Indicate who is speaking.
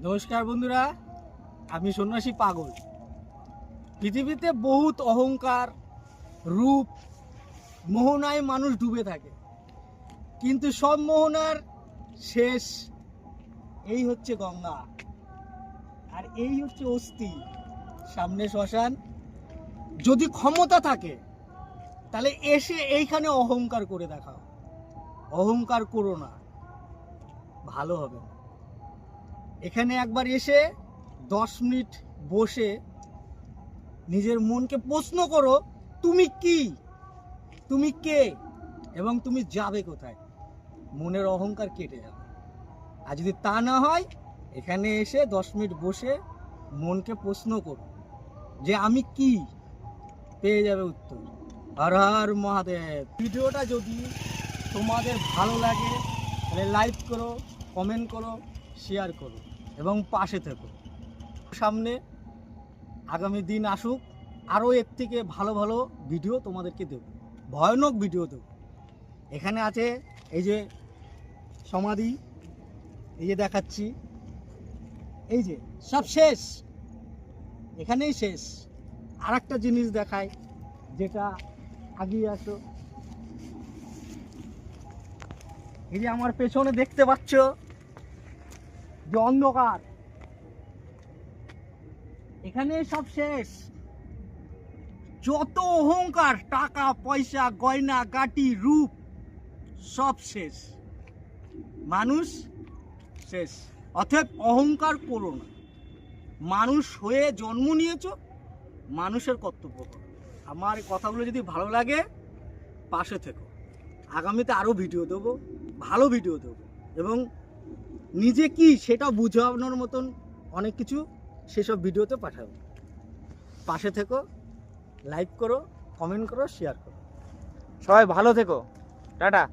Speaker 1: নমস্কার বন্ধুরা, আমি সন্ন্যাসী পাগল। পৃথিবীতে বহুত অহংকার, রূপ, মোহনায় মানুষ ডুবে থাকে, কিন্তু সব মোহনার শেষ এই হচ্ছে গঙ্গা, আর এই হচ্ছে অস্থি, সামনে শ্মশান। যদি ক্ষমতা থাকে তাহলে এসে এইখানে অহংকার করে দেখাও। অহংকার করো না, ভালো হবে না। এখানে একবার এসে 10 মিনিট বসে নিজের মনকে প্রশ্ন করো, তুমি কি, তুমি কে, এবং তুমি যাবে কোথায়। মনের অহংকার কেটে যাবে। আর যদি তা না হয়, এখানে এসে 10 মিনিট বসে মনকে প্রশ্ন করো যে আমি কি, পেয়ে যাবে উত্তর। হর হর মহাদেব। ভিডিওটা যদি তোমাদের ভালো লাগে তাহলে লাইক করো, কমেন্ট করো, শেয়ার করো এবং পাশে থেকো। সামনে আগামী দিন আসুক, আরও এর থেকে ভালো ভালো ভিডিও তোমাদেরকে দেব, ভয়ানক ভিডিও দেব। এখানে আছে এই যে সমাধি, এই যে দেখাচ্ছি, এই যে সব শেষ, এখানেই শেষ। আর একটা জিনিস দেখায়, যেটা আগিয়ে আসো। এই যে আমার পেছনে দেখতে পাচ্ছ যে অন্ধকার, এখানে সব শেষ। যত অহংকার, টাকা পয়সা, গয়না গাটি, রূপ, সব শেষ। মানুষ শেষ। অতএব অহংকার করো না। মানুষ হয়ে জন্ম নিয়েছ, মানুষের কর্তব্য করো। আমার কথাগুলো যদি ভালো লাগে, পাশে থেকো। আগামীতে আরও ভিডিও দেবো, ভালো ভিডিও দেবো, এবং নিজে কি সেটা বুঝানোর মতন অনেক কিছু সেসব ভিডিওতে পাঠাবো। পাশে থেকো, লাইক করো, কমেন্ট করো, শেয়ার করো।
Speaker 2: সবাই ভালো থেকো। টাটা।